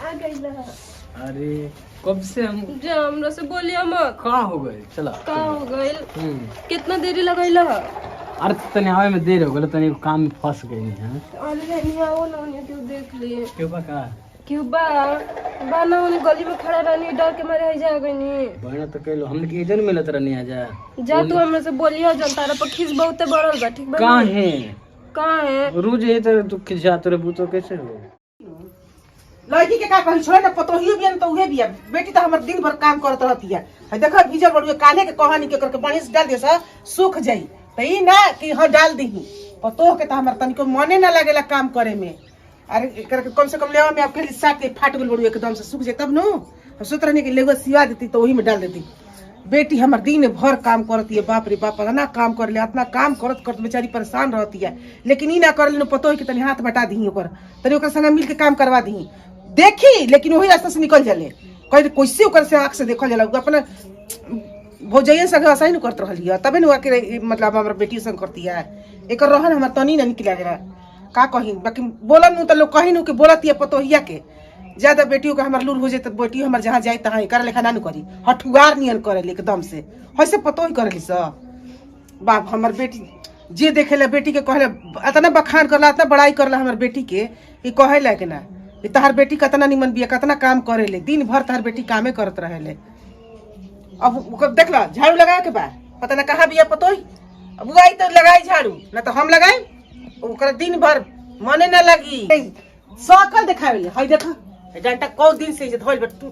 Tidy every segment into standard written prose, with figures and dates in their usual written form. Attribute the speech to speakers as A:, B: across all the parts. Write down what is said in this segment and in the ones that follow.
A: आ गई।
B: अरे कब से हम
A: हमरा से बोलिए मत।
B: कहाँ हो गए? चला
A: का हो गइल? कितना देरी लगैला?
B: अरे तने आवे में देर हो गल, तने काम में फंस गई है।
A: अरे नहीं आओ ना, उन्हें क्यों देख लिए?
B: क्यों का
A: क्यों बा ना उन्हें गली में खड़ा रहनी, डर के मारे ही जा गई।
B: बहना तो कहलो हमने के इधर मिलत रहनी आ
A: जा तू हमरा से बोलियो जन, तारा पर खीस बहुते बढ़ल बा। ठीक बा? कहां है
B: रोज ये तो तू खिजा तोरे बूतो कैसे हो?
C: लड़की के का कही छोड़ ना, पतोहियो बियन तो उहे बिया। बेटी तो हमर दिन भर काम करत रहती है। देखा गिजल बड़ुए काले के कहानी के करके पानी से डाल दे सा सूख जाई। त ई ना कि हां डाल दही। पतोह के तो हमर तनिको मने ना लागेला काम करे में। अरे करके कम से कम लेवा में आपके लिए साथ के फाट गेल बड़ुए एकदम से सूख जाए तब नो। हम सोच रहने के लेगो सिवा देती तो वही में डाल देती। बेटी हमर दिन भर काम करती है। बाप रे बाप, इतना काम कर ले, इतना काम करत करत बेचारी परेशान रहती है। लेकिन ई ना कर ले पतोह के तनी हाथ बटा दही ओकर, तनी ओकर संग मिल के काम करवा दही। देखी लेकिन वही रास्ता से निकल जाले। कहीं कैसे ओकर से आँख से देखल जाला। अपना भौजैया संग ऐसा ही न करत रहली है, तबे न आके मतलब हमार बेटी संग करती है। एक रहन हमार तनी ना निकला जरा का कहीं। बाकी बोलन तो लोग कहीं कि बोलती है पतोहिया के ज्यादा बेटियों का हमार लूर हो जाए तो बेटी हमार जहाँ जाए तहाँ कर लेखा ना करी। हठुआर नियन करे एकदम से वैसे पतो ही करेली सब। बाप हमार बेटी जे देखेला बेटी के कहले इतना बखान करला, इतना बड़ाई करला हमार बेटी के कि कहे ला के ना तहार बेटी कितना निमन बिया, कितना काम करेले। दिन भर तहार बेटी कामे करत रहेले। अब देख ला झाड़ू लगाए के बा, पता ना कहाँ बिया पतोही। अब आई तो लगाई झाड़ू, ना तो हम लगाए। ओकर दिन भर मने ना लगी। सकल देखावेले। हई देखा डंटा कौ दिन से धोल बट तू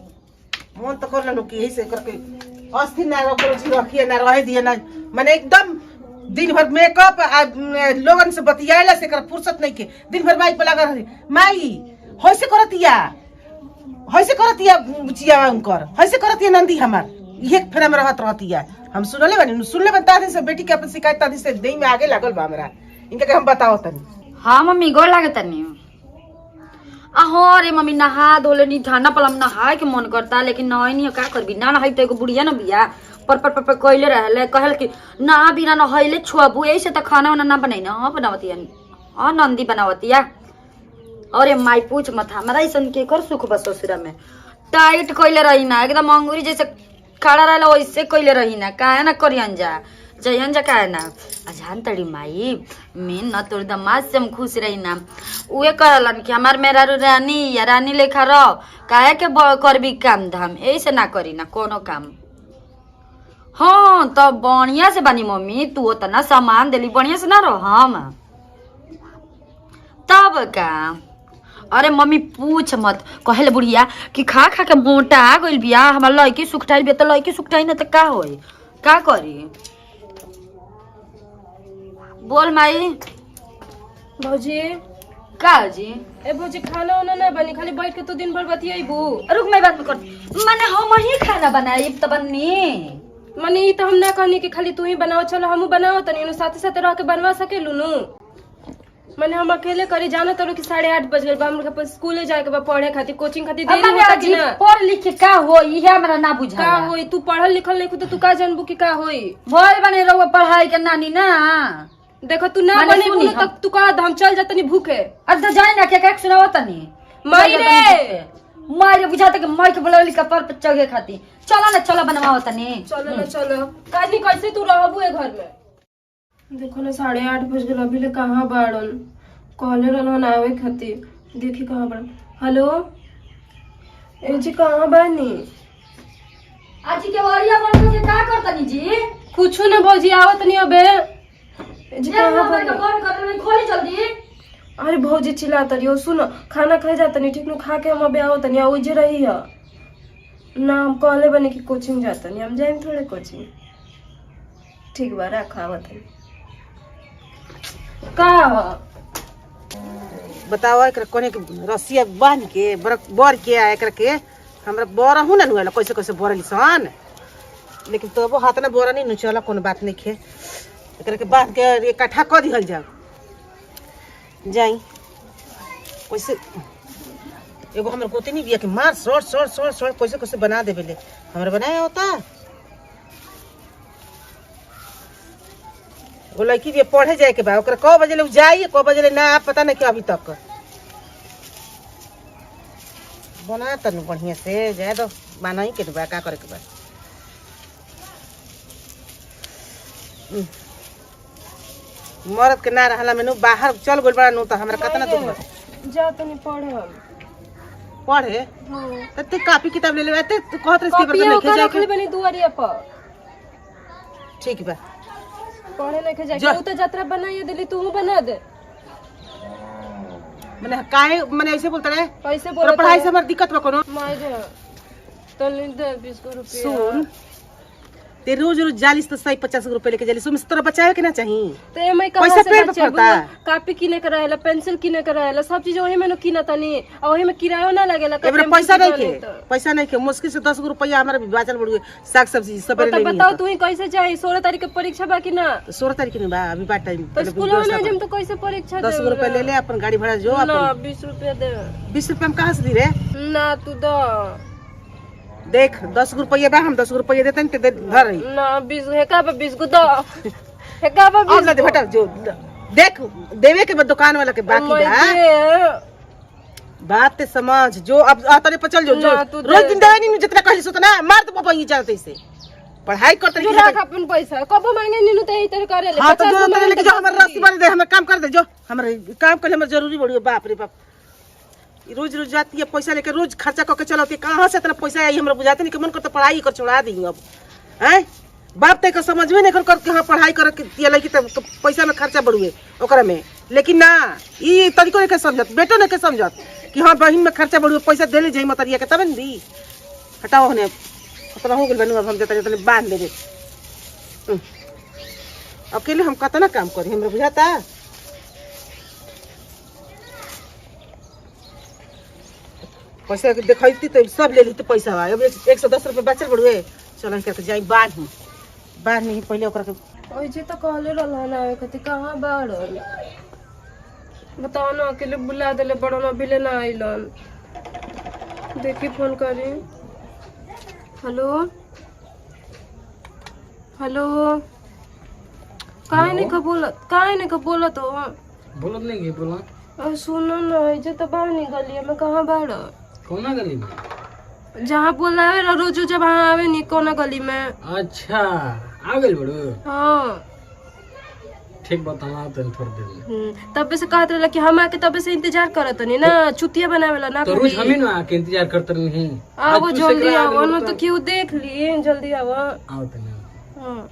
C: मन तो कर लो कि यही से करके अस्थिर ना रखिए ना रह दिए ना। माने एकदम दिन भर मेकअप लोगन से बतियाला से कर फुर्सत नहीं के। दिन भर माई पे लगा रही। माई होइसे करतिया बुचिया उनकर होइसे करतिया नंदी हमार ये फेरा में रहत रहती है। हम सुनले बता दे से बेटी के अपन शिकायत तादी से देई में आगे लागल बा हमरा। इनके के हम बताओ तनी।
D: हाँ मम्मी गोर लागे तनी। अहो अरे मम्मी नहा धोले नी ठांडा पलम नहाए के मन करता, लेकिन नहाई नहीं का करबी। ना नहाई तो एगो बुढ़िया ना बिया पर कहले रहले कहल कि ना बिना नहाइले छुआबू। यही से तो खाना वाना ना बनाई ना। हाँ बनावतिया हाँ नंदी बनावतिया। अरे माई पूछ मत, हमारा ऐसन के कर सुख बस ससुरा में टाइट कइले रही ना, एकदम अंगूरी जैसे खड़ा रहला वैसे कइले रही ना। काहे ना करियन जा जयन जा काहे ना। अजान तड़ी माई मेन न तोर दमाद से हम खुश रही ना। उहे कहलन कि हमार मेरा रानी या रानी लेखा रह, काहे के करबी काम धाम। ऐसे ना करी ना कोनो काम। हाँ तो बढ़िया से बनी मम्मी, तू उतना सामान देली बढ़िया से ना रह हम तब का। अरे मम्मी पूछ मत, कहले बुढ़िया कि खा खा के मोटा आ गइल बिया। हमार लड़की सुखटाइल बिया तो लड़की सुखटाई ना तो का होई, का करी बोल माई।
A: भौजी
D: का जी?
A: ए भौजी खाना वाना ना बनी, खाली बैठ के तो दिन भर बतियाइबू।
D: रुक मैं बात कर। माने हम ही खाना बनाई तो बन्नी
A: माने ई तो हम ना कहनी कि खाली तू ही बनाओ। चलो हमहू बनाओ तनी साथे साथे रह के बनवा सकेलू नु। माने हम अकेले करी जाना तरो कि 8:30 बज गइल बा। हम के स्कूले जाए के बा पढ़े खातिर, कोचिंग खातिर देरी होता कि ना।
D: पढ़ लिख के का होई इहे हमरा ना बुझा।
A: का होई? तू पढ़ल लिखल नहीं तो तू का जानबू कि का होई?
D: भोल बने रहो पढ़ाई के नानी ना।
A: देखो तू ना बने बोलो तब तू का हम चल जातनी भूखे।
D: अद जाए ना के सुनाओ तनी
A: माई रे
D: मारे बुझाते के माई के बोलली कपर पे चढ़े खाती। चलो ना चलो बनवाओ तनी।
A: चलो ना चलो। काजनी कैसे तू रहबू ए घर में? देखो ना 8:30 बज गए, अभी ले कहाँ बाड़न। कहले रहन आवे खातिर, देखी कहाँ बाड़न। हेलो ए जी कहाँ बानी?
D: आज के वरिया बन के का करतनी जी?
A: कुछो ना भौजी आवत नहीं अबे। ए जी कहाँ बानी?
D: कौन करतनी खोली जल्दी।
A: अरे भौजी चिल्ला तरियो, सुनो खाना खाए जातनी ठीक नु, खा के हम अबे आवतनी। आ जे रही है ना, हम कहले बने कि कोचिंग जातनी, हम जाएम थोड़े कोचिंग। ठीक बा रखा आवतनी। का
C: बताओ एक कोने के रस्सिया बांध के बर के एक के हमरा बोरा हूं ना नुला कैसे कैसे बोरली सन। लेकिन तबो हाथ ना बोरा नहीं नुचला, कोनो बात नहीं खे। एक के बांध के इकट्ठा कर दिहल जाओ जाई। कैसे एगो हमर गोतनी बिया के मार शॉर्ट शॉर्ट शॉर्ट शॉर्ट कैसे कैसे बना देबेले। हमरा बनाया होता वो लड़की भी पढ़े जाए के बा। ओकरा क बजे ले जाई, क बजे ले ना पता नहीं कि अभी तक। बना तनु बढ़िया से जाए दो माना ही के बा का करे के बा। मरद के ना रहला में नु बाहर चल गइल बड़ा नु त हमरा कतना दुख बा।
A: जा तनी पढ़
C: पढ़े
A: हां
C: ते कॉपी किताब ले लेते तू कहत रही कि
A: कॉपी
C: बर्तन
A: ओकर
C: लेके
A: रखले
C: जाके
A: बनी दुआरिया पर
C: ठीक बा।
A: पढ़े लेके
C: जा।
A: जाके उ त यात्रा बनाइए दिली तू बना दे
C: माने काहे माने ऐसे बोलता रे
A: कैसे
C: तोरा
A: बोलत
C: पढ़ाई से हमर दिक्कत बा कोनो।
A: मारे तनी दे 20 रुपया
C: सुन ते रोज रोज 40 तो 50 रुपए लेके जाली सुन तोरा बचावे के ना चाहिए
A: ते मैं कहां
C: पैसा
A: से
C: पेड़ पे
A: बचाबू?
C: पड़ता।
A: कॉपी किने के रहेला पेंसिल किने के रहेला सब चीज वही में न किना तनी और वही में किराया ना लगेला
C: एबरे पैसा नहीं के पैसा नहीं के मुश्किल से 10 रुपया हमारा भी बाचल बड़ुए साग सब्जी सब
A: तो
C: ले
A: बताओ तू ही कैसे जाई 16 तारीख के परीक्षा बाकी ना
C: 16 तारीख नहीं बा अभी बात टाइम
A: तो स्कूल में ना जम तो कैसे परीक्षा
C: 10 रुपया ले ले अपन गाड़ी भाड़ा जो
A: ना
C: अपन
A: 20 रुपया दे
C: 20 रुपया में कहां से दी रे
A: ना तू दो
C: देख 10 रुपया बा हम 10 रुपया देते हैं धर रही
A: ना 20 हेका पे 20 को दो हेका पे
C: और ना दे बेटा जो देख देवे के बाद दुकान वाला के बाकी बा बात ते समझ जो अब आतरे पर चल जो जो
A: ना, तू दे।
C: रोज दिन दे नहीं जितना कहली सुतना मार तो पापा ही चलते से पढ़ाई करते
A: जो रख अपन पैसा कब मांगे नीनु ते इतर करे ले
C: हां तो
A: 50
C: जो
A: मांगे
C: लेके जो हमर रास्ते बन दे हमें काम कर दे जो हमरे काम करे हमर जरूरी बड़ी बाप रे बाप रोज रोज जाती है पैसा लेके रोज खर्चा करके चलाती है कहां से इतना पैसा आई हमरा बुझाते नहीं कि मन करता पढ़ाई कर छोड़ा दी अब हैं बाप तक समझ में नहीं कर के हां पढ़ाई कर के लगी त पैसा में खर्चा बढ़ुए ओकरा में लेकिन ना ई तरीको नहीं के समझत बेटो नहीं के समझत कि हां बहिन में खर्चा बढ़ुए पैसा देले जाई मतरिया के तब न दी हटाओ ने अपना हो गेल बनू अब हम देता तने बांध देबे अकेले हम कतना काम करी हमरा बुझाता पैसा के देखैती तो सब ले ली तो पैसा बा अब 110 रुपए बचल बड़ुए चल के जाई बाढ़ नहीं पहले ओकरा के
A: ओइ जे त कहले रहल ना कति कहां बाड़न बताओ ना अकेले बुला देले बड़न अभी ले ना आइलन देखी फोन करी हेलो हेलो काहे नहीं का बोलत हो
B: बोलत नहीं के बोला
A: अरे सुनो ना जे त बाहर निकलिए मैं कहां बाड़
B: कौना गली में
A: जहाँ बोला है रोज जब वहाँ आवे नी कोना गली में
B: अच्छा आ गेल बड़ू
A: हाँ
B: ठीक बता हम आते थोड़ी देर में
A: तब से कहत रहला कि हम आके तब से इंतजार करत नहीं ना चुतिया बनावेला ना
B: तो रोज हम ही ना आके इंतजार करते नहीं
A: आओ जल्दी आओ ना तो क्यों देख लिए जल्दी आओ
B: आओ तने
A: हाँ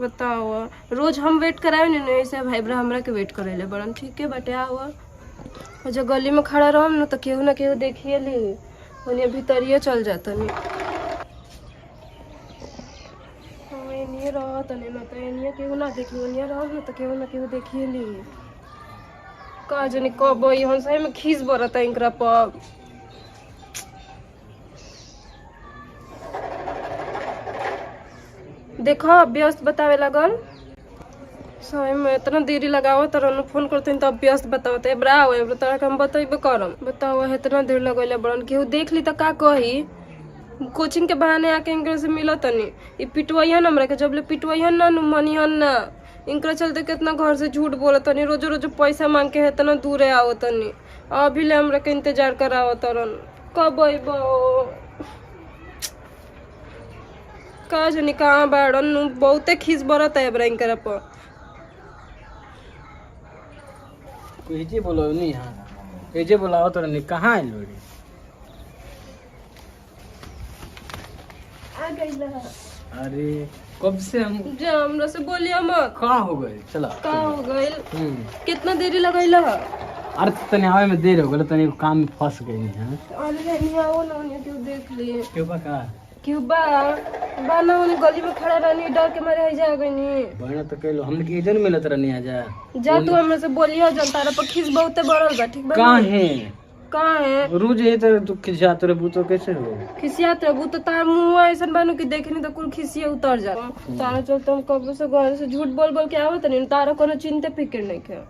A: बताओ रोज हम वेट करावे नहीं ऐसे भाई ब्रा हमरा के वेट करेले बड़न ठीक है बटे आओ और जो गली में खड़ा रहम ना तो केहू ना केहू देखिए ली ओने भीतरिए चल जाता नहीं एनिए रहत नहीं ना तो एनिए केहू ना देखी ओनिए रहत ना तो केहू ना केहू देखिए ली का जानी कब हम सही में खीस बरता इनकरा पर देखो व्यस्त बतावे लगल समय में इतना देरी लगाओ तर फोन करते तब व्यस्त बताओ एबरा आओ एबरा तरह हम बतेबे करम बताओ इतना देर लगैले बड़न केहू देख ली तो का कही कोचिंग के बहाने आके इनकरा से मिलो तनी ई पिटवैहन हमरा के जब ले पिटवैहन ना मनिहन ना इनकरा चलते कितना घर से झूठ बोलत तनी रोज रोज पैसा मांग के इतना दूरे आओ तनी अभी ले हमरा के इंतजार कराओ तरन कब अइबो का जानी कहाँ बाड़न बहुते खीस बरत है ब्रेन कर पर
B: कोई बोलो नहीं हां एजे बोलाओ तो नहीं कहां है लोड़ी
A: आ गइला
B: अरे कब से हम
A: जा हमरा से बोलिया मत
B: कहां हो गए चला
A: का हो गइल कितना देरी लगैला
B: अरे तने आवे में देर हो गेल तने काम में फंस गई हां
A: अरे नहीं आओ ना उन्हें क्यों देख लिए
B: क्यों बा का
A: क्यों बा ना उन्हें गली में खड़ा रहनी डर के मारे जा गई
B: बहना तो कहलो हम के इधर मिलत रहनी आ जा
A: जा तू हमरा से बोलिया जन तारा पर खीस बहुते बढ़ल बा ठीक बा कहाँ है
B: रोज ये तो तू खिसियात रे बूतो कैसे हो
A: खिसियात रहबू तो तार मुंह ऐसा बानू कि देखनी तो कुल खिसिया उतर जा तारा चलते हम कब से घर से झूठ बोल बोल के आवत नहीं तारा कोनो चिंता फिक्र नहीं के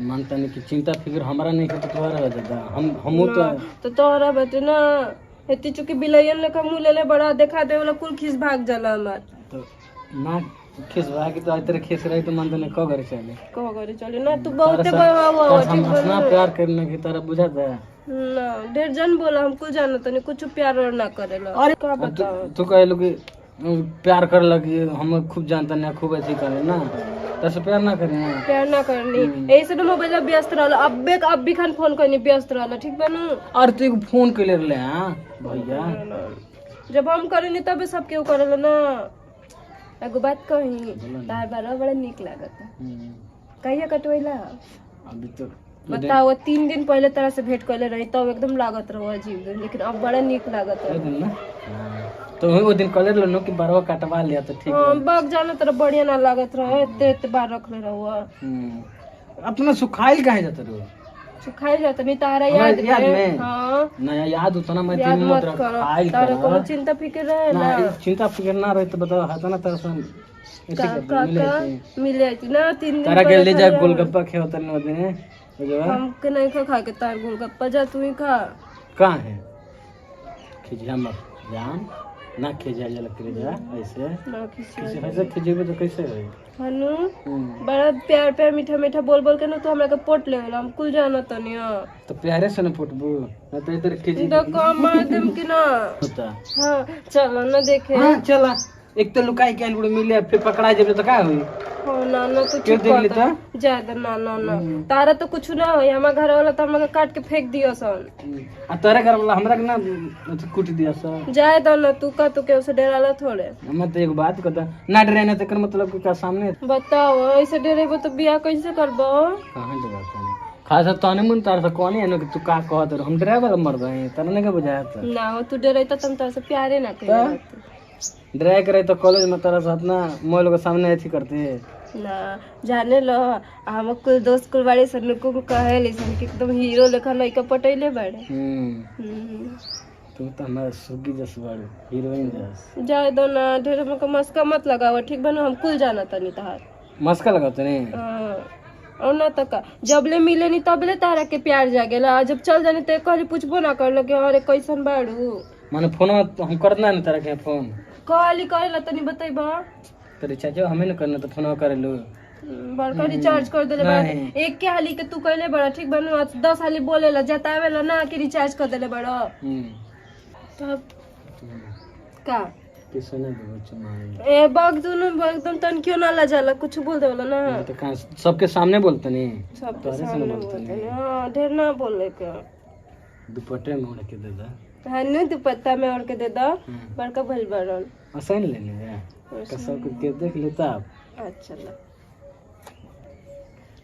B: मानता नहीं कि चिंता फिक्र हमारा नहीं है तो तुम्हारा हो जाता हम
A: तो तोहरा बेटे ना इतनी चुकी बिलैयन लेखा मुंह ले बड़ा देखा दे वाला कुल खिस भाग जाला हमार
B: तो ना खिसवा के तो इधर खिस रही तो मन तो ने को करे चले
A: कह करे चले ना तू बहुते बड़ा
B: हम अपना प्यार करने की तरह बुझाता है
A: ना ढेर जन बोला हमको जाना तो नहीं कुछ प्यार और ना करेला।
B: अरे
A: क्या बताओ
B: तू कहे लो कि प्यार कर लगी हम खूब जानता नहीं खूब ऐसे करे ना तैसे प्यार ना करे ना
A: प्यार ना करनी ऐसे तो मोबाइल व्यस्त रहला अब भी खान फोन करनी व्यस्त रहला ठीक बा ना।
B: और तू एगो फोन के ले रहे हाँ भैया
A: जब हम करेनी तब सब केहू करेला ना। एगो बात कही तार बार बड़ा निक लागत कहिया कटवैला
B: अभी तो
A: बताओ 3 दिन पहले तरह से भेंट करले रही तब एकदम लागत रहो अजीब लेकिन अब बड़ा निक लागत
B: वो
A: है।
B: दिन ना तो वो दिन कॉलेज लो कि बारवा कटवा लिया तो ठीक
A: हाँ बाग जाना तरह बढ़िया ना लागत रहो इतने बार रखले रहो
B: अपना सुखाइल काहे जाता रो
A: सुखाई जाता नहीं तारा
B: याद
A: याद
B: में
A: में। हाँ
B: नया याद उतना मैं
A: याद
B: तीन
A: मत
B: मत
A: करो
B: खाइल
A: तारा
B: कर
A: को चिंता फिक्र रहे ना।
B: ना चिंता फिकर ना रहे तो बताओ हाथ ना तरह से ऐसे कर दे मिले थे
A: मिले थी ना 3 दिन
B: तारा के
A: पहले
B: ले जा
A: खाया।
B: गोलगप्पा खे होता नहीं होते हैं वो जो है
A: हमके नहीं खा के तार गोलगप्पा जा तू ही खा।
B: कहाँ है खिजिया मत जान ना खिजिया जल कर जा ऐसे
A: ना खिसिया
B: कैसे ऐसे खिजेबे तो कैसे होई
A: हनु बड़ा प्यार प्यार मीठा मीठा बोल बोल के ना तू हमरा के पोट लेवेला हम कुल जाना तनी
B: तो प्यारे से न फुटबू ना तो इधर खिजी
A: तो कम मार देम कि ना।
B: होता
A: हाँ चलो ना देखे।
B: हाँ चला एक तो लुकाई के बुढ़ मिले फिर पकड़ा जेबे तो का होई
A: हाँ ना ना तू
B: के
A: चुप
B: देख ली
A: कर ज्यादा ना ना ना तारा तो कुछ ना होई हमार घर वाला तो हमरा के काट के फेंक दियो सन
B: आ तोरे घर वाला हमरा के ना अथी कुट दिया सब
A: जाए दो ना तू का तो के उसे डराला थोड़े।
B: मैं तो एक बात कहता ना डरे ना तेकर मतलब कि का सामने
A: बताओ ऐसे डरेबो तो बियाह कैसे करबो।
B: कहां डराता नहीं खास तने मन तार से कोनी है कि तू का कहत हम ड्राइवर मर गए तने नहीं के बुझाया था
A: ना हो तू डरैता तुम तो से प्यारे ना करे
B: ड्राइव करे तो कॉलेज में तारा साथ ना मोबाइल के सामने ऐसी करते
A: ना जाने लो हम कुल दोस्त कुल बाड़ी सन को कहे लिसन कि एकदम हीरो लेखा लइका पटैले बाड़े।
B: तू तो हमारा सुगी जस बाड़ू हीरोइन जस
A: जाए दो ना ढेर हमको मस्का मत लगावा ठीक बनो हम कुल जाना तनी तहार
B: मस्का लगाते नहीं
A: और ना तक जबले मिले नहीं तबले तारा के प्यार जागेला जब चल जाने तो कहली पूछबो ना कर लगे अरे कैसन बाड़ू
B: माने फोन हम करना नहीं तारा के फोन
A: कहली करेला तनी बतैबा
B: तो रिचार्ज हमें न करना तो फोन कर लो
A: बड़का रिचार्ज कर देले बड़ा एक के हाली के तू कहले बड़ा ठीक बनो 10 हाली बोलेला जतावेला ना कि रिचार्ज कर देले बड़ा तब का
B: किसे ना दो चुमा
A: ए बाग दोनों एकदम तन क्यों ना ला जाला कुछ बोल देवला ना
B: तो कहां सबके सामने बोलते नहीं
A: सबके
B: तोरे से
A: सामने
B: न बोलते
A: बोलते हां ढेर ना बोले के
B: दुपट्टे में ओढ़ के दे दा
A: हनु दुपट्टा में ओढ़ के दे दो बड़का भल बड़न
B: आसान लेने जा कसम को के देख लेता आप
A: अच्छा ला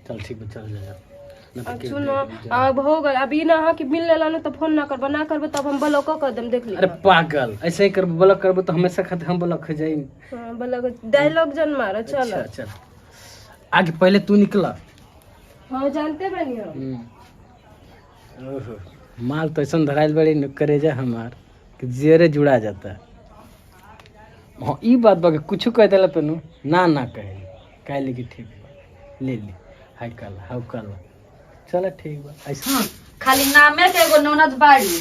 B: चल ठीक है चल जा
A: अच्छा ना अब हो गल अभी ना हा कि मिल लेला ना तो फोन ना करबा ना करबे तब हम ब्लॉक कर देम देख ली।
B: अरे पागल ऐसे ही कर ब्लॉक करबो तो हमेशा खाते हम ब्लॉक हो जाई
A: हां ब्लॉक डायलॉग जन मारो चल
B: अच्छा चल आगे पहले तू निकला
A: हां जानते बनी हम
B: ओहो माल तो ऐसा धराइल बड़ी करे जा हमार कि जेरे जुड़ा जाता हाँ ई बात बा कुछ कह देला पे ना ना कहे लेकिन ठीक ले ले हाय कल हाउ कल चल ठीक बा ऐसा
D: खाली नामे के एगो नौनद बाड़ी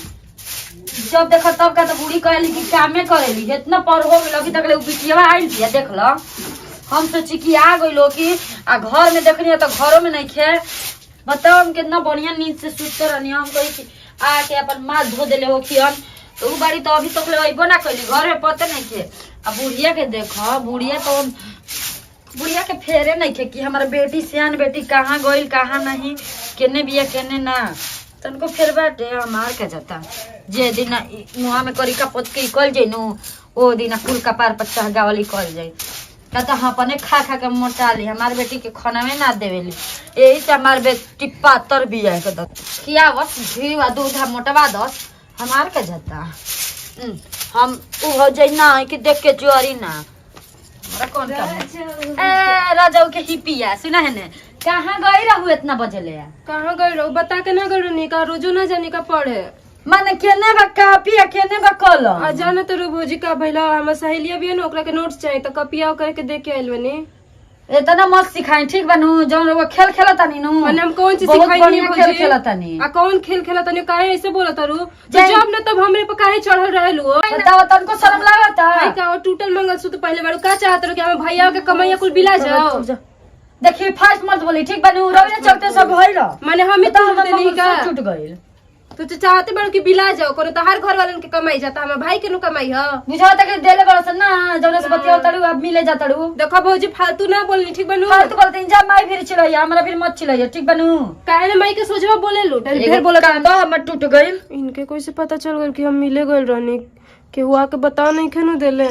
D: जब देखो तब का तो बूढ़ी कहली कि कामे करेली इतना पर हो गेल अभी तक ले बिटिया आइल दिया देख लो हम सोची कि आ गइलो कि आ घर में देखनी तो घरों में नहीं खे बताओ हम कितना बढ़िया नींद से सुतते रहनी हम कही कि आके अपन माथ धो देले हो खियन तो उ बाड़ी तो अभी तक ले अइबो ना कइली घर में पते नहीं खे अब बुढ़िया के देखो बुढ़िया के फेरे नहीं खे कि हमारा बेटी सियान बेटी कहाँ गइल कहाँ नहीं केने बिया केने ना तनको फेर बाटे हमार के जाता जे दिन मुहा में करी का पोत के निकल जाई नु ओ दिन कुल का पार पच्चा गावली निकल जाई का तो हम अपने खा खा के मोटा ली हमार बेटी के खाना में ना देवेली यही से हमार बेटी पातर भी है के किया बस घी वा दूध हम मोटवा दस हमार के जाता हम उ हो जाई ना कि देख के जोरी ना हमरा कौन काम ए राजाऊ के हिपिया सुना है ने कहाँ गई रहू इतना बजे ले
A: कहाँ गई रहो बता के ना गई रहो का रोजो ना जाने का पढ़े
D: माने केने बा कापी आ केने बा कलम
A: आ जाना तो भोजी का भइला हमर सहेलिया भी है ना ओकरा के नोट्स चाहिए तो कपिया करे के दे के आइल बनी
D: इतना मत सिखाई ठीक बनू जौन लोग खेल खेलता नी नु
A: माने हम कौन चीज
D: बहुत
A: सिखाई
D: बढ़िया
A: नहीं
D: खेल
A: भोजी
D: खेलता नी
A: आ कौन खेल खेलता नहीं काहे ऐसे बोलत रू
D: जाई।
A: जब ना तब हमरे पे काहे चढ़ल रहलू
D: बताओ तनको शर्म लागता
A: आई का टूटल मंगलसूत्र पहले बार का चाहत रो कि हम भैया के कमैया कुल बिला जाओ
D: देखिए फास्ट मत बोली ठीक बनू रवि चलते सब भइल
A: माने हम
D: बताओ
A: तो नहीं का
D: छूट गइल
A: तो चाहते बड़ो कि बिला जाओ कोनो तो हर घर वालन के कमाई जाता हमारे भाई के नु कमाई ह
D: बुझाओ तक देले बड़ा सन ना जौने से बतिया तड़ू अब मिले जा तड़ू
A: देखो भौजी फालतू ना बोलनी ठीक बनू
D: फालतू बोलते जा माई फिर चिल्लाइया हमरा फिर मत चिल्लाइया ठीक बनू
A: काहे माई के सोचवा बोले लो
D: फिर बोला कांदा हमर टूट गइल
A: इनके कैसे पता चल गइल कि हम मिले गइल रहनी के हुआ के बता नहीं खेनु देले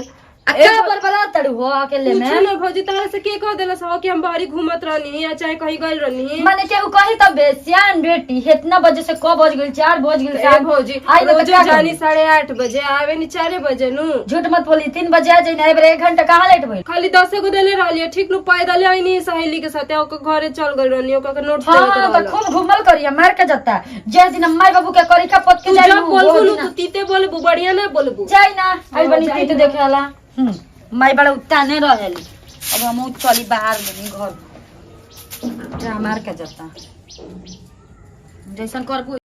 D: क्या बरबरा तड़ू हो अकेले में
A: पूछो ना भौजी तारा से के कह देला सो कि हम बाहरी घूमत रहनी या चाहे कहीं गइल रहनी
D: माने के उ कही तब बेसियान बेटी इतना बजे से क बज गइल 4 बज गइल
A: ए भौजी
D: आई तो
A: रोज
D: क्या
A: जानी 8:30 बजे आवे नी 4 बजे नु
D: झूठ मत बोली 3 बजे आ जाई ना एबरे 1 घंटा कहां लेट भइल
A: खाली 10 गो देले रहलिए ठीक नु पैदल आईनी सहेली के साथे ओकर घरे चल गइल रहनी ओकर नोट
D: हां
A: देत
D: तो
A: रहल
D: खूब घुमल करिया मार के जता जे दिन माई बाबू के करिका पत के
A: तू
D: जाई
A: जब बोलबू नु तू तीते बोलबू बढ़िया ना बोलबू
D: जाई ना आई बनी
A: जाई
D: तीत
A: ना।
D: देखेला माई बड़ा उताने रहेली अब हम चली बाहर बनी घर जा मार के जता जैसन कर